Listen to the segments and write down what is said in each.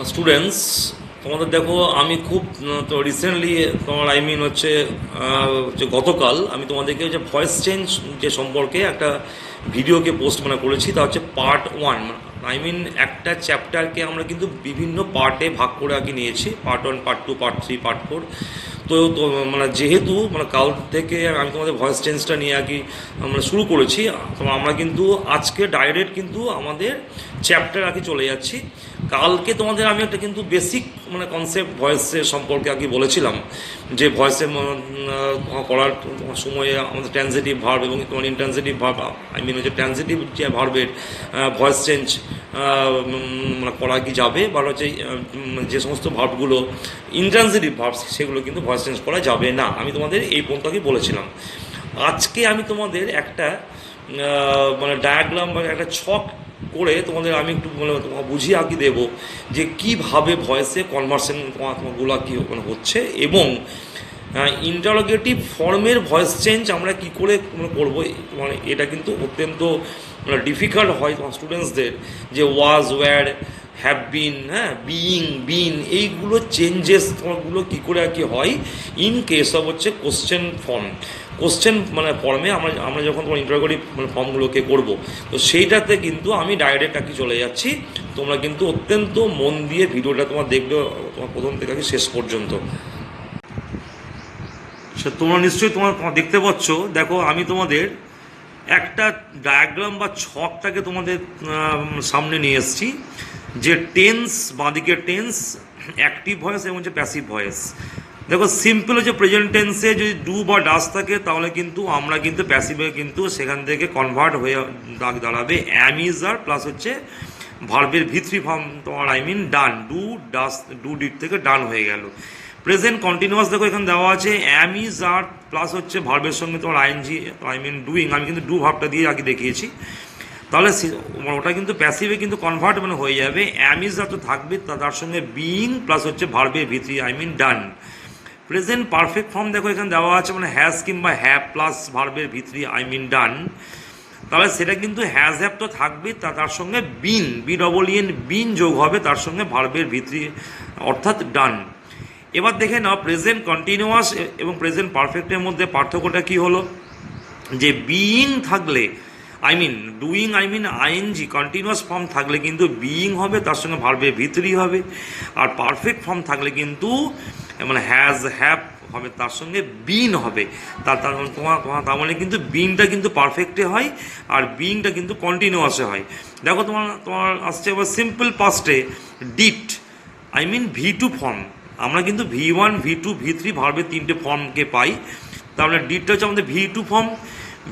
Students, তোমাদের দেখো আমি খুব তো রিসেন্টলি তোমার হচ্ছে যে গতকাল আমি তোমাদেরকে যে ভয়েস চেঞ্জ যে সম্পর্কে একটা ভিডিওকে পোস্ট করেছি, তা হচ্ছে পার্ট 1। একটা চ্যাপ্টারকে আমরা কিন্তু বিভিন্ন পার্টে ভাগ করে নিয়েছি, পার্ট 1, পার্ট 2, পার্ট 3, পার্ট 4। তো যেহেতু কাল থেকে আমি তোমাদের ভয়েস চেঞ্জটা নিয়ে আমরা শুরু করেছি, তো আমরা কিন্তু আজকে ডাইরেক্ট কিন্তু আমাদের চ্যাপ্টার চলে যাচ্ছি। কালকে তোমাদের আমি একটা কিন্তু বেসিক কনসেপ্ট ভয়েসের সম্পর্কে বলেছিলাম, যে ভয়েসে করার সময়ে আমাদের ট্রানজিটিভ ভার্ব এবং তোমার ইনট্রানজিটিভ ভার্ব, হচ্ছে ট্রানজিটিভ যে ভার্বের ভয়েস চেঞ্জ করা যাবে, বা হচ্ছে যে সমস্ত ভার্বগুলো ইনট্রানজিটিভ ভার্ব সেগুলো কিন্তু ভয়েস চেঞ্জ করা যাবে না। আমি তোমাদের এই পর্যন্ত বলেছিলাম। আজকে আমি তোমাদের একটা ডায়াগ্রাম বা একটা ছক করে তোমাদের আমি একটু বুঝিয়ে দেবো যে কীভাবে ভয়েসে কনভার্সেশন তোমাগুলো কী হচ্ছে, এবং ইন্টারোগেটিভ ফর্মের ভয়েস চেঞ্জ আমরা কি করে করবো। এটা কিন্তু অত্যন্ত ডিফিকাল্ট হয় তোমার স্টুডেন্টসদের, যে ওয়াজ, ওয়্যার, হ্যাভ বিন, বিইং, বিন, এইগুলো চেঞ্জেস তোমারগুলো কী করে হয় ইন কেস অফ হচ্ছে কোশ্চেন ফর্ম। কোশ্চেন ফর্মে আমরা যখন তোমার ইন্টারোগেটিভ ফর্মগুলোকে করব, তো সেইটাতে কিন্তু আমি ডাইরেক্ট চলে যাচ্ছি। তোমরা কিন্তু অত্যন্ত মন দিয়ে ভিডিওটা তোমার দেখবে, তোমার প্রথম থেকে শেষ পর্যন্ত। তোমরা নিশ্চয়ই তোমার দেখতে পাচ্ছ। দেখো, আমি তোমাদের একটা ডায়াগ্রাম বা ছকটাকে তোমাদের সামনে নিয়ে এসেছি, যে টেন্স, বাঁদিকে টেন্স, অ্যাক্টিভ ভয়েস এবং যে প্যাসিভ ভয়েস। দেখো, সিম্পল হচ্ছে প্রেজেন্ট টেন্সে যদি ডু বা ডাস থাকে, তাহলে কিন্তু আমরা কিন্তু প্যাসিভে কিন্তু সেখান থেকে কনভার্ট হয়ে দাঁড়াবে অ্যাম, ইজ, আর প্লাস হচ্ছে ভার্বের ভি3 ফর্ম তোমার ডান। ডু, ডাস, ডু ডিড থেকে ডান হয়ে গেল। প্রেজেন্ট কন্টিনিউয়াস দেখো এখানে দেওয়া আছে অ্যাম, ইজ, আর প্লাস হচ্ছে ভার্বের সঙ্গে তোমার আইএনজি, ডুইং। আমি কিন্তু ডু ভার্বটা দিয়ে দেখিয়েছি। তাহলে ওটা কিন্তু প্যাসিভে কিন্তু কনভার্ট হয়ে যাবে। অ্যাম, ইজ, আর তো থাকবে, তার সঙ্গে বিইং প্লাস হচ্ছে ভার্বের ভি3 ডান। প্রেজেন্ট পারফেক্ট ফর্ম দেখো এখানে দেওয়া আছে হ্যাজ কিংবা হ্যাভ প্লাস ভার্বের ভি3 ডান। তাহলে সেটা কিন্তু হ্যাজ, হ্যাভ তো থাকবে, তার সঙ্গে বিন, BEEN, বিন যোগ হবে তার সঙ্গে ভার্বের ভি3 অর্থাৎ ডান। এবার দেখে নাও, প্রেজেন্ট কন্টিনিউয়াস এবং প্রেজেন্ট পারফেক্টের মধ্যে পার্থক্যটা কি হলো, যে বিইং থাকলে ডুইং, আইএনজি কন্টিনিউয়াস ফর্ম থাকলে কিন্তু বিইং হবে, তার সঙ্গে ভার্বের ভি3 হবে। আর পারফেক্ট ফর্ম থাকলে কিন্তু হ্যাজ, হ্যাভ হবে, তার সঙ্গে বিন হবে। তার মানে কিন্তু বিনটা কিন্তু পারফেক্টে হয়, আর বিইংটা কিন্তু কন্টিনিউয়াসে হয়। দেখো, তোমার আসছে এবার সিম্পল পাস্টে ডিড, ভি2 ফর্ম। আমরা কিন্তু ভি1, ভি2, ভি3 ভার্বের 3টে ফর্মকে পাই। তার মানে ডিডটা হচ্ছে আমাদের ভি2 ফর্ম।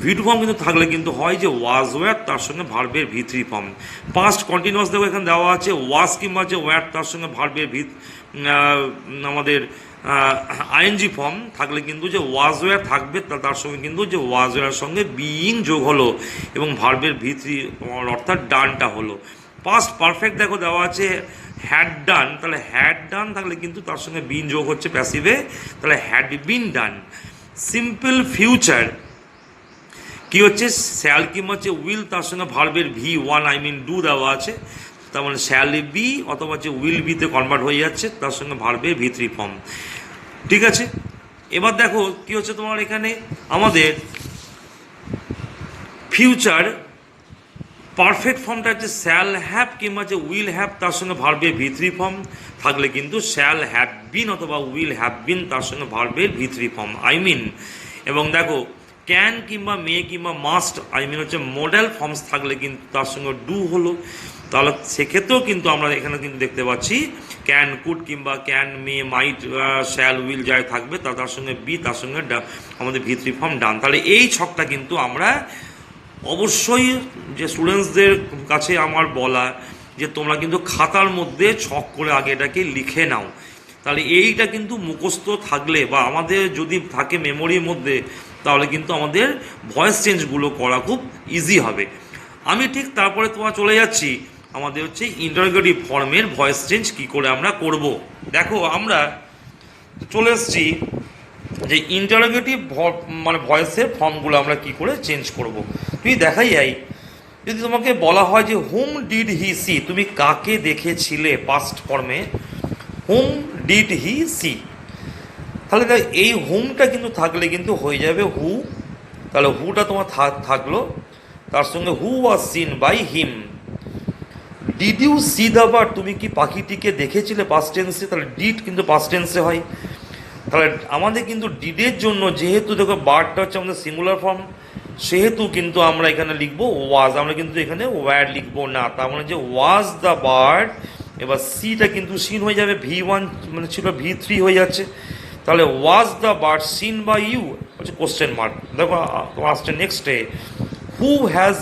ভি2 ফর্ম কিন্তু থাকলে কিন্তু হয় যে ওয়াজ, ওয়্যার, তার সঙ্গে ভার্বের ভি3 ফর্ম। পাস্ট কন্টিনিউয়াস দেখো এখানে দেওয়া আছে ওয়াজ কিংবা যে ওয়্যার, তার সঙ্গে ভার্বের আমাদের আইএনজি ফর্ম থাকলে কিন্তু যে ওয়াজ, ওয়্যার থাকবে, তার সঙ্গে কিন্তু যে ওয়াজ, ওয়্যারের সঙ্গে বিইং যোগ হলো এবং ভার্বের ভি3 অর্থাৎ ডানটা হলো। পাস্ট পারফেক্ট দেখো দেওয়া আছে হ্যাড ডান, তাহলে হ্যাড ডান থাকলে কিন্তু তার সঙ্গে বিন যোগ হচ্ছে প্যাসিভে, তাহলে had been done. Simple future কি হচ্ছে, শ্যাল কিংবা হচ্ছে উইল, তার সঙ্গে ভার্বের ভি1 ডু দেওয়া আছে, তার মানে শ্যাল বি অথবা হচ্ছে উইল বিতে কনভার্ট হয়ে যাচ্ছে, তার সঙ্গে ভার্বের ভি3 ফর্ম। ঠিক আছে, এবার দেখো কি হচ্ছে তোমার এখানে আমাদের ফিউচার পারফেক্ট ফর্মটা হচ্ছে শ্যাল হ্যাভ কিংবা যে উইল হ্যাভ, তার সঙ্গে ভার্বের ভি3 ফর্ম থাকলে কিন্তু শ্যাল হ্যাভ বিন অথবা উইল হ্যাভ বিন, তার সঙ্গে ভার্বের ভি3 ফর্ম এবং দেখো ক্যান কিংবা মে কিংবা মাস্ট হচ্ছে মডেল ফর্মস থাকলে কিন্তু তার সঙ্গে ডু হলো। তাহলে সেক্ষেত্রেও কিন্তু আমরা এখানে কিন্তু দেখতে পাচ্ছি ক্যান, কুড কিংবা can, may, might, shall, will যাই থাকবে তার সঙ্গে বি, তার সঙ্গে আমাদের ভি3 ফর্ম ডান। তাহলে এই ছকটা কিন্তু আমরা অবশ্যই যে স্টুডেন্টসদের কাছে আমার বলা, যে তোমরা কিন্তু খাতার মধ্যে ছক করে আগে এটাকে লিখে নাও। তাহলে এইটা কিন্তু মুখস্থ থাকলে বা আমাদের যদি থাকে মেমোরির মধ্যে, তাহলে কিন্তু আমাদের ভয়েস চেঞ্জগুলো করা খুব ইজি হবে। আমি ঠিক তারপরে তোমার চলে যাচ্ছি আমাদের হচ্ছে ইন্টারোগেটিভ ফর্মের ভয়েস চেঞ্জ কি করে আমরা করব। দেখো, আমরা চলে এসেছি যে ইন্টারোগেটিভ ভয়েসের ফর্মগুলো আমরা কি করে চেঞ্জ করব। তুই দেখাই যাই যদি তোমাকে বলা হয় যে হুম ডিড হি সি, তুমি কাকে দেখেছিলে পাস্ট ফর্মে, হুম ডিড হি সি, তাহলে এই হুমটা কিন্তু থাকলে কিন্তু হয়ে যাবে হু। তাহলে হুটা তোমার থাকলো, তার সঙ্গে who was seen by him. Did you see the bird, তুমি কি পাখিটিকে দেখেছিলে পাস্ট টেন্সে, তাহলে ডিড কিন্তু পাস্ট টেন্সে হয়। তাহলে আমাদের কিন্তু ডিডের জন্য যেহেতু দেখো বার্ডটা হচ্ছে আমাদের সিঙ্গুলার ফর্ম, সেহেতু কিন্তু আমরা এখানে লিখবো ওয়াজ, আমরা কিন্তু এখানে ওয়্যার লিখবো না। তার মানে যে ওয়াজ দ্য বার্ড, এবার সিটা কিন্তু সিন হয়ে যাবে, V1 মানে ছিল V3 হয়ে যাচ্ছে। তাহলে was the bird seen by you হচ্ছে কোশ্চেন মার্ক। দেখো তোমার আসছে নেক্সটে, হু হ্যাজ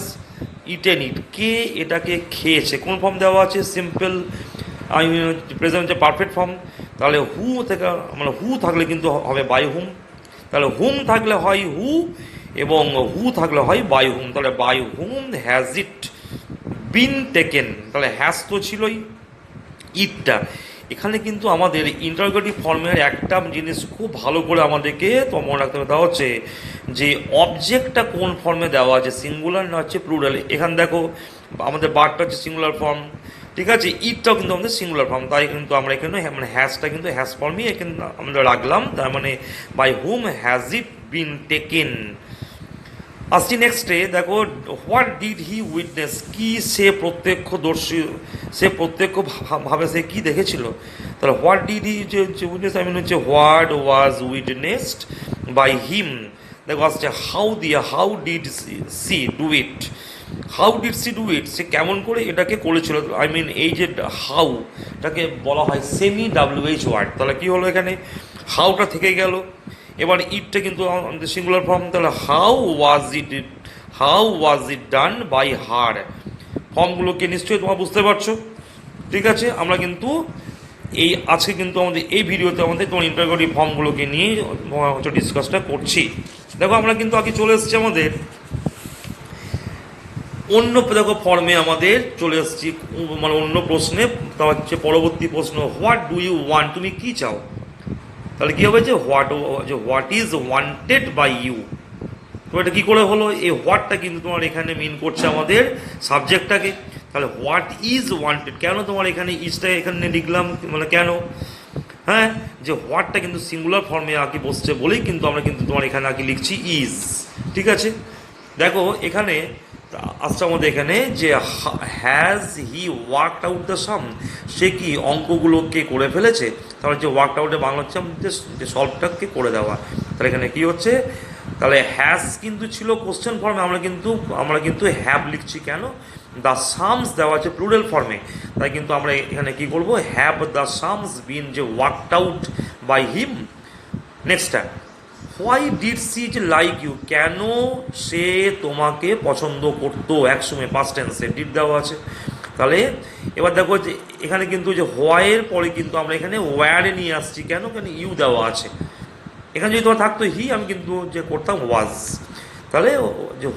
ইটেন ইট, কে এটাকে খেয়েছে, কোন ফর্ম দেওয়া আছে, সিম্পল প্রেজেন্ট হচ্ছে পারফেক্ট ফর্ম। তাহলে হু থেকে মানে হু থাকলে কিন্তু হবে বাই হুম, তাহলে হুম থাকলে হয় হু এবং হু থাকলে হয় বাই হুম। তাহলে by whom has it been taken, তাহলে হ্যাজ তো ছিলই, ইটটা এখানে কিন্তু আমাদের ইন্টারোগেটিভ ফর্মের একটা জিনিস খুব ভালো করে আমাদেরকে তো মনে রাখতে হবে, তা হচ্ছে যে অবজেক্টটা কোন ফর্মে দেওয়া আছে, সিঙ্গুলার না হচ্ছে প্লুরাল। এখানে দেখো আমাদের বার্ডটা হচ্ছে সিঙ্গুলার ফর্ম, ঠিক আছে, ইটটাও কিন্তু আমাদের সিঙ্গুলার ফর্ম, তাই কিন্তু আমরা এখানে মানে হ্যাজটা কিন্তু হ্যাজ ফর্মই এখানে আমরা রাখলাম। তার মানে by whom has it been taken. আসছি নেক্সটে, দেখো হোয়াট ডিড হি উইটনেস, কি সে প্রত্যক্ষদর্শী, সে প্রত্যক্ষ ভাবে সে কি দেখেছিল। তাহলে হোয়াট ডিড হি যে উইটনেস, আই মিন হচ্ছে what was witnessed by him. দেখো আসছে হাউ দিয়ে, how did she do it, how did she do it, সে কেমন করে এটাকে করেছিল। আই মিন এই যে হাউটাকে বলা হয় সেমি WH ওয়ার্ড, তাহলে কি হলো এখানে হাউটা থেকে গেল। এবার ইটটা কিন্তু আমাদের সিঙ্গুলার ফর্ম, তাহলে how was it done by her. ফর্মগুলোকে নিশ্চয়ই তোমরা বুঝতে পারছো, ঠিক আছে। আমরা কিন্তু এই আজকে কিন্তু আমাদের এই ভিডিওতে আমাদের তোমার ইন্টারোগেটিভ ফর্মগুলোকে নিয়ে হচ্ছে ডিসকাসটা করছি। দেখো আমরা কিন্তু আগে চলে এসেছি আমাদের অন্য দেখো ফর্মে আমাদের চলে এসেছি, মানে অন্য প্রশ্নে। তা হচ্ছে পরবর্তী প্রশ্ন, হোয়াট ডু ইউ ওয়ান্ট, তুমি কি চাও। তাহলে কী হবে যে what is wanted by you. তো এটা কী করে হলো, এই হোয়াটটা কিন্তু তোমার এখানে মিন করছে আমাদের সাবজেক্টটাকে। তাহলে হোয়াট ইজ ওয়ান্টেড, কেন তোমার এখানে ইজটা এখানে লিখলাম, মানে কেন, হ্যাঁ, যে হোয়াটটা কিন্তু সিঙ্গুলার ফর্মে আগে বসছে বলেই কিন্তু আমরা কিন্তু তোমার এখানে আগে লিখছি ইজ, ঠিক আছে। দেখো এখানে আসছে আমাদের এখানে যে has he worked out the sum, সে কি অঙ্কগুলোকে করে ফেলেছে। তাহলে যে ওয়ার্কড আউটে বাংলা হচ্ছে আমাদের যে সলভটাকে করে দেওয়া। তাহলে এখানে কি হচ্ছে, তাহলে হ্যাজ কিন্তু ছিল কোশ্চেন ফর্মে, আমরা কিন্তু হ্যাভ লিখছি কেন, দ্য সামস দেওয়া আছে প্লুরাল ফর্মে, তাই কিন্তু আমরা এখানে কি করবো, হ্যাভ দ্য সামস বিন যে ওয়ার্কড আউট বাই হিম। নেক্সটটা, why did she like you, কেন সে তোমাকে পছন্দ করতো একসময়, পাস্ট টেন্সে ডিড দেওয়া আছে। তাহলে এবার দেখো যে এখানে কিন্তু যে হোয়াইয়ের পরে কিন্তু আমরা এখানে ওয়্যারে নিয়ে আসছি, কেন ইউ দেওয়া আছে। এখানে যদি তোমার থাকতো হি, আমি কিন্তু যে করতাম ওয়াজ। তাহলে যে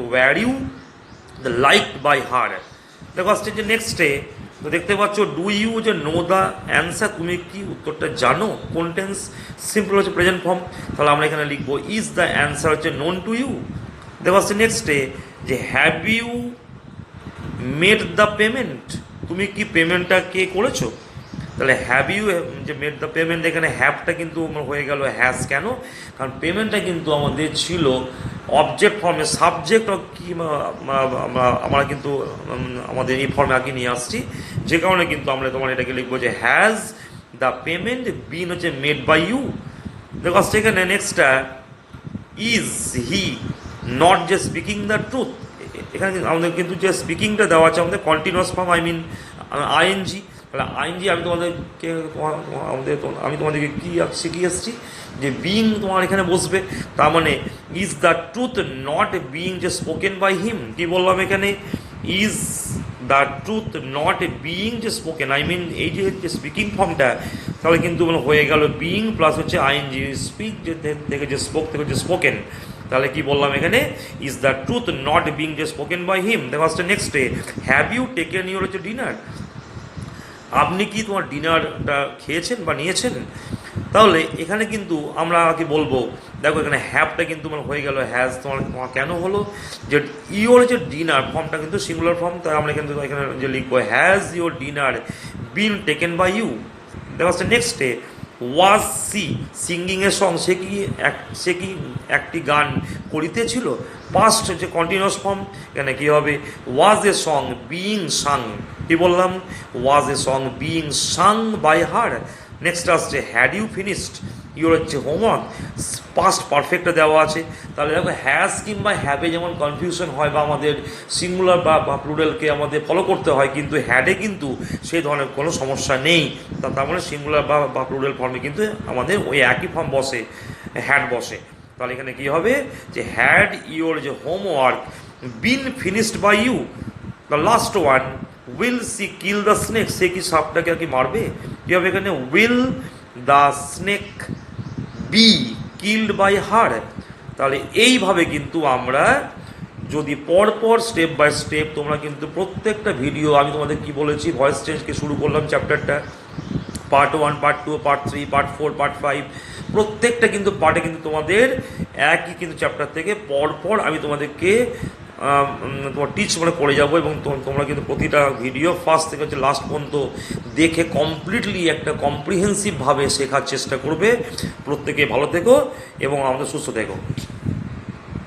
were you the like by her. দেখো আসছে যে নেক্সটে, তো দেখতে পাচ্ছ ডু ইউ যে নো দ্য অ্যান্সার, তুমি কি উত্তরটা জানো, কোন টেন্স, সিম্পল হচ্ছে প্রেজেন্ট ফর্ম। তাহলে আমরা এখানে লিখবো ইজ দ্য অ্যান্সার হচ্ছে নোন টু ইউ। দেখো আসছে নেক্সটে যে have you made the payment, তুমি কি পেমেন্টটা কে করেছো। তাহলে হ্যাভ ইউ যে মেড দ্য পেমেন্ট, এখানে হ্যাভটা কিন্তু হয়ে গেল হ্যাজ, কেন, কারণ পেমেন্টটা কিন্তু আমাদের ছিল অবজেক্ট ফর্মে, সাবজেক্ট কি আমরা কিন্তু আমাদের এই ফর্মে আগে নিয়ে আসছি, যে কারণে কিন্তু আমরা তোমার এটাকে লিখবো যে হ্যাজ দ্য পেমেন্ট বিন হচ্ছে মেড বাই ইউ। দেখো আসছে এখানে নেক্সটটা, ইজ হি নট যে স্পিকিং দ্য ট্রুথ, এখানে আমাদের কিন্তু যে স্পিকিংটা দেওয়া আছে আমাদের continuous form, I mean ING. তাহলে আইএনজি আমি তোমাদেরকে কি শিখিয়ে এসেছি যে বিং তোমার এখানে বসবে, তার মানে is the truth not being যে স্পোকেন বাই হিম, কি বললাম এখানে, is the truth not being যে স্পোকেন, আই মিন এই যে স্পিকিং ফর্মটা, তাহলে কিন্তু হয়ে গেল বিং প্লাস হচ্ছে আইএনজি, স্পিক যে থেকে যে স্পোক থেকে যে স্পোকেন। তাহলে কি বললাম এখানে, is the truth not being যে স্পোকেন বাই হিম। দেখো আসছে নেক্সটে, হ্যাভ ইউ টেকেন ইউর হচ্ছে ডিনার, আপনি কি তোমার ডিনারটা খেয়েছেন বা নিয়েছেন। তাহলে এখানে কিন্তু আমরা কি বলবো, দেখো এখানে হ্যাভটা কিন্তু তোমার হয়ে গেল হ্যাজ, তোমার কেন হলো যে ইওর যে ডিনার ফর্মটা কিন্তু সিঙ্গুলার ফর্ম, তাই আমরা কিন্তু এখানে যে লিখবো has your dinner been taken by you. দেখা যাচ্ছে নেক্সটে ওয়াজ সি সিঙ্গিং এর সং, সে কি একটি গান করিতেছিল, পাস্ট হচ্ছে কন্টিনিউয়াস ফর্ম, এখানে কী হবে ওয়াজ এ সং বিইং সাং, কি বললাম was a song being sung by her. Next আসছে হ্যাড ইউ ফিনিশড ইউর হচ্ছে হোমওয়ার্ক, পাস্ট পারফেক্টে দেওয়া আছে। তাহলে দেখো হ্যাজ কিংবা হ্যাভে যেমন কনফিউশন হয় বা আমাদের সিঙ্গুলার বা প্লুরালকে আমাদের ফলো করতে হয়, কিন্তু হ্যাডে কিন্তু সেই ধরনের কোনো সমস্যা নেই। তার মানে সিঙ্গুলার বা প্লুরাল ফর্মে কিন্তু আমাদের ওই একই ফর্ম বসে, হ্যাড বসে। তাহলে এখানে কী হবে যে হ্যাড ইউর যে homework been finished by you, the last one will she kill the snake, সে কি সাপটাকে আর কি মারবে, কী হবে এখানে will the snake be killed by her. তাহলে এইভাবে কিন্তু আমরা যদি পরপর স্টেপ বাই স্টেপ, তোমরা কিন্তু প্রত্যেকটা ভিডিও আমি তোমাদের কি বলেছি, ভয়েস চেঞ্জকে শুরু করলাম চ্যাপ্টারটা, part 1, part 2, part 3, part 4, part 5, প্রত্যেকটা কিন্তু পার্টে কিন্তু তোমাদের একই কিন্তু চ্যাপ্টার থেকে পরপর আমি তোমাদেরকে তোমার টিচ মানে করে যাবো, এবং তোমরা কিন্তু প্রতিটা ভিডিও ফার্স্ট থেকে হচ্ছে লাস্ট পর্যন্ত দেখে কমপ্লিটলি একটা কম্প্রিহেন্সিভভাবে শেখার চেষ্টা করবে। প্রত্যেকে ভালো থেকো এবং আমাদের সুস্থ থেকো।